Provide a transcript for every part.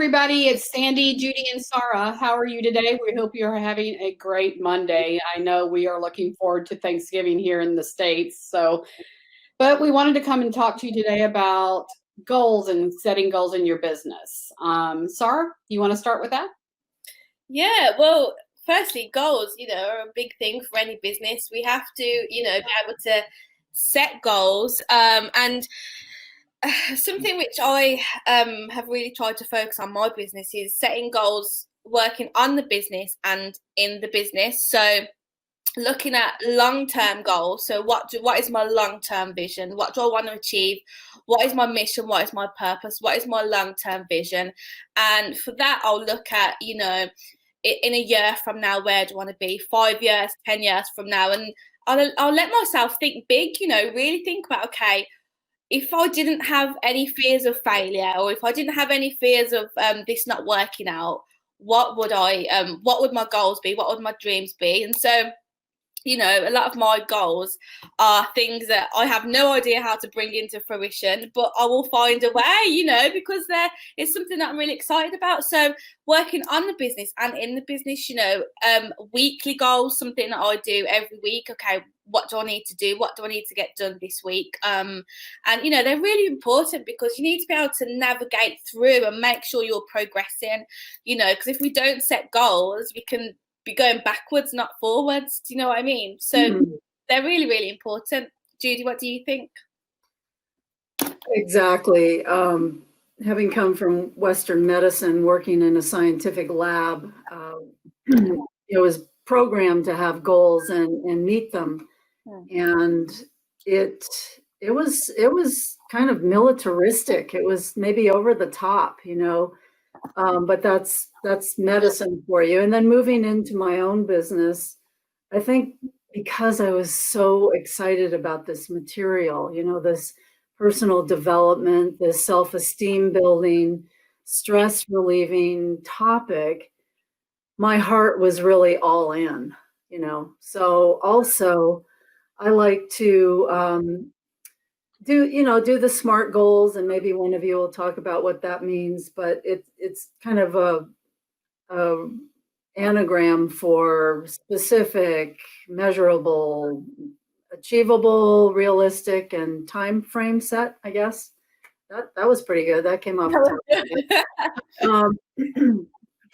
everybody. It's Sandy, Judy, and Sara. How are you today? We hope you're having a great Monday. I know we are looking forward to Thanksgiving here in the States. But we wanted to come and talk to you today about goals and setting goals in your business. Sara, you want to start with that? Yeah, well, firstly, goals, are a big thing for any business. We have to, be able to set goals. And something which I have really tried to focus on my business is setting goals, working on the business and in the business. So looking at long-term goals. So what is my long-term vision? What do I want to achieve? What is my mission? What is my purpose? What is my long-term vision? And for that, I'll look at, in a year from now, where do I want to be? 5 years, 10 years from now. And I'll let myself think big, really think about, okay, if I didn't have any fears of failure, or if I didn't have any fears of this not working out, what would my goals be? What would my dreams be? And so, a lot of my goals are things that I have no idea how to bring into fruition, but I will find a way, because there is something that I'm really excited about. So working on the business and in the business, weekly goals, something that I do every week. Okay, what do I need to do? What do I need to get done this week? And, they're really important because you need to be able to navigate through and make sure you're progressing, because if we don't set goals, we can be going backwards, not forwards. Do you know what I mean? So they're really, really important. Judy, what do you think? Exactly. Having come from Western medicine, working in a scientific lab, it was programmed to have goals and meet them. And it was kind of militaristic. It was maybe over the top, but that's medicine for you. And then moving into my own business, I think because I was so excited about this material, this personal development, this self-esteem building, stress relieving topic, my heart was really all in, So also I like to do the SMART goals, and maybe one of you will talk about what that means, but it's kind of a anagram for specific, measurable, achievable, realistic, and time frame set, I guess. That was pretty good. That came off the top.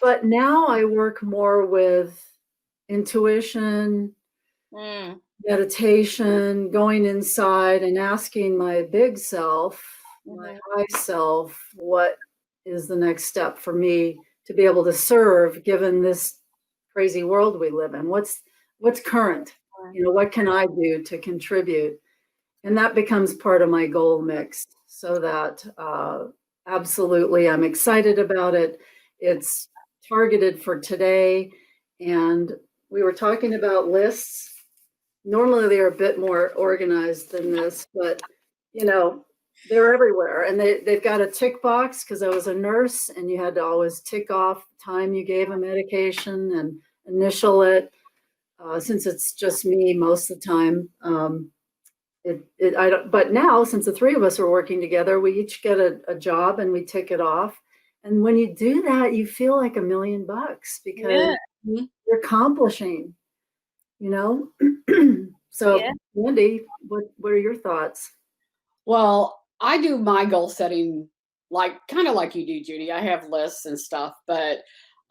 But now I work more with intuition, meditation, going inside and asking my big self, my high self, what is the next step for me to be able to serve given this crazy world we live in? What's current? What can I do to contribute? And that becomes part of my goal mix, so that absolutely I'm excited about it. It's targeted for today. And we were talking about lists. Normally they're a bit more organized than this, but they're everywhere, and they've got a tick box because I was a nurse, and you had to always tick off the time you gave a medication and initial it. Since it's just me most of the time, but now, since the three of us are working together, we each get a job and we tick it off. And when you do that, you feel like $1 million because you're accomplishing, So, Wendy, what are your thoughts? Well, I do my goal setting kind of like you do, Judy. I have lists and stuff, but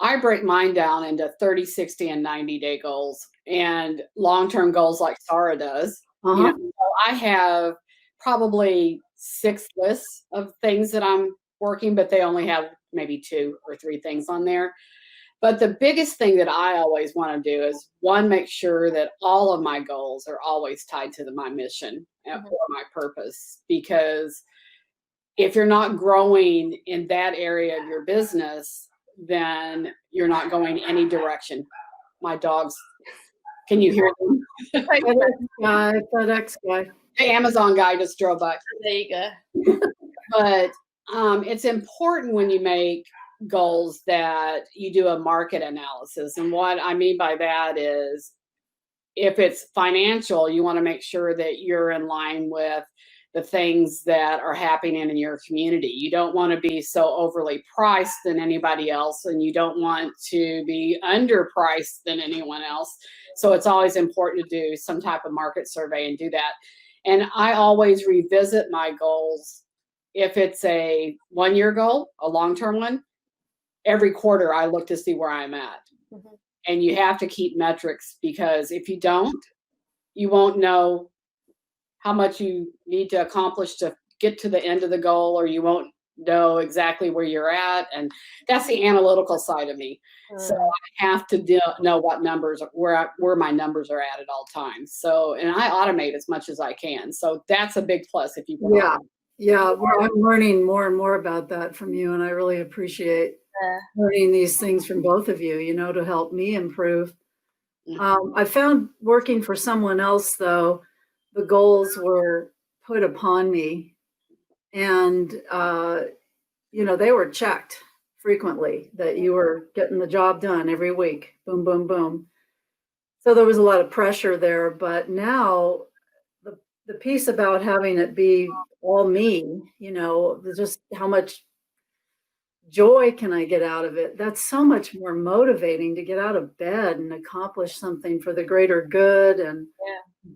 I break mine down into 30, 60, and 90-day goals and long-term goals like Sara does. So I have probably 6 lists of things that I'm working, but they only have maybe 2 or 3 things on there. But the biggest thing that I always want to do is, one, make sure that all of my goals are always tied to my mission or my purpose. Because if you're not growing in that area of your business, then you're not going any direction. My dogs, can you hear them? FedEx guy. The Amazon guy just drove by. There you go. But it's important when you make goals that you do a market analysis. And what I mean by that is, if it's financial, you want to make sure that you're in line with the things that are happening in your community. You don't want to be so overly priced than anybody else, and you don't want to be underpriced than anyone else. So it's always important to do some type of market survey and do that. And I always revisit my goals. If it's a 1-year goal, a long-term one, every quarter I look to see where I'm at. Mhm. And you have to keep metrics, because if you don't, you won't know how much you need to accomplish to get to the end of the goal, or you won't know exactly where you're at. And that's the analytical side of me. So I have to know what numbers, where my numbers are at all times. So, and I automate as much as I can. So that's a big plus if you can. Yeah. Yeah. Well, I'm learning more and more about that from you. And I really appreciate learning these things from both of you, to help me improve. I found working for someone else, though, the goals were put upon me, and, they were checked frequently, that you were getting the job done every week. Boom, boom, boom. So there was a lot of pressure there. But now the piece about having it be all me, just how much joy can I get out of it? That's so much more motivating to get out of bed and accomplish something for the greater good and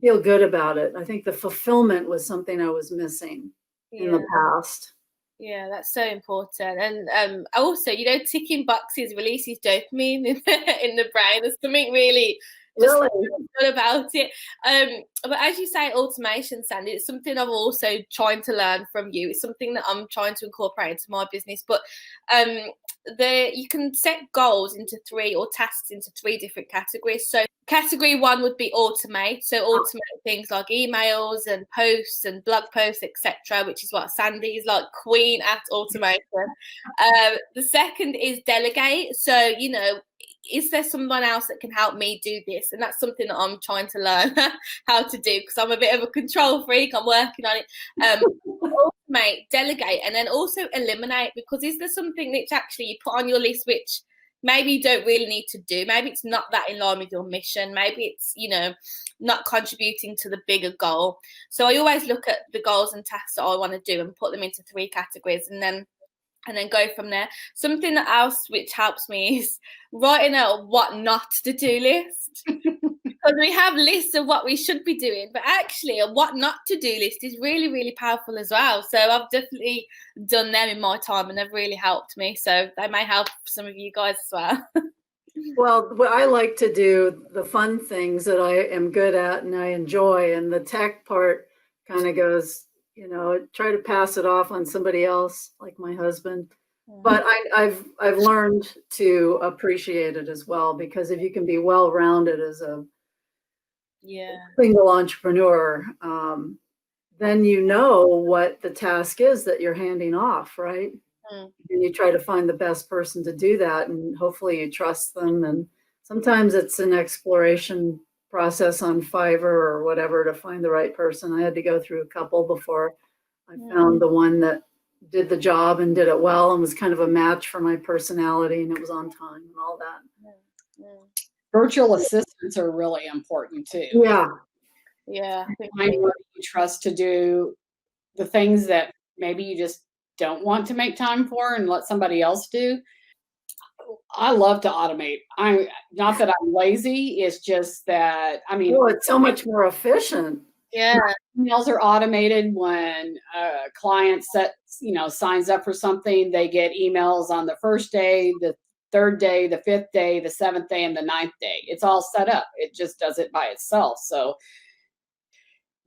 feel good about it. I think the fulfillment was something I was missing in the past. Yeah, that's so important. And also, ticking boxes releases dopamine in the brain. There's something really good about it. But as you say, automation, Sandy, it's something I'm also trying to learn from you. It's something that I'm trying to incorporate into my business. But you can set goals into 3, or tasks into 3 different categories. So category 1 would be automate. So automate things like emails and posts and blog posts, etc., which is what Sandy is like queen at automation. The second is delegate. So, is there someone else that can help me do this? And that's something that I'm trying to learn how to do, because I'm a bit of a control freak. I'm working on it. Automate, delegate, and then also eliminate, because is there something that actually you put on your list which maybe you don't really need to do? Maybe it's not that in line with your mission. Maybe it's, not contributing to the bigger goal. So I always look at the goals and tasks that I want to do and put them into 3 categories, and then go from there. Something else which helps me is writing out what not to do list. Because we have lists of what we should be doing, but actually a what not to do list is really, really powerful as well. So I've definitely done them in my time, and they've really helped me. So they may help some of you guys as well. Well, I like to do the fun things that I am good at and I enjoy, and the tech part kind of goes, try to pass it off on somebody else, like my husband. But I've learned to appreciate it as well, because if you can be well-rounded as a single entrepreneur, then you know what the task is that you're handing off, right? And you try to find the best person to do that, and hopefully you trust them. And sometimes it's an exploration process on Fiverr or whatever to find the right person. I had to go through a couple before I found the one that did the job and did it well and was kind of a match for my personality, and it was on time and all that. Virtual assistants are really important too. Yeah. Find what you trust to do the things that maybe you just don't want to make time for and let somebody else do. I love to automate. Not that I'm lazy. It's just that, it's so much more efficient. Yeah. Emails are automated. When a client signs up for something, they get emails on the first day, the 3rd day, the 5th day, the 7th day, and the 9th day. It's all set up. It just does it by itself. So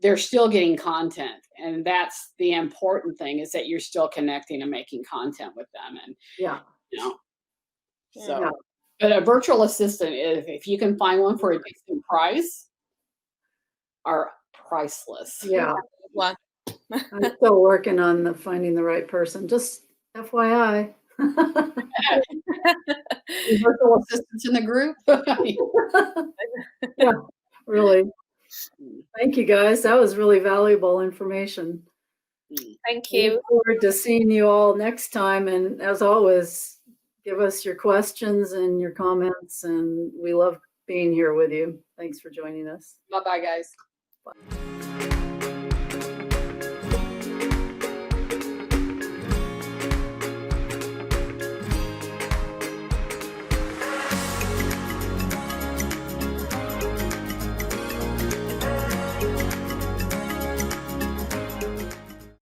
they're still getting content. And that's the important thing, is that you're still connecting and making content with them. And, but a virtual assistant, if you can find one for a decent price, are priceless. Yeah. I'm still working on finding the right person. Just FYI. Virtual assistants in the group. Yeah, really. Thank you, guys. That was really valuable information. Thank you. Look forward to seeing you all next time. And as always, give us your questions and your comments. And we love being here with you. Thanks for joining us. Bye-bye, guys. Bye.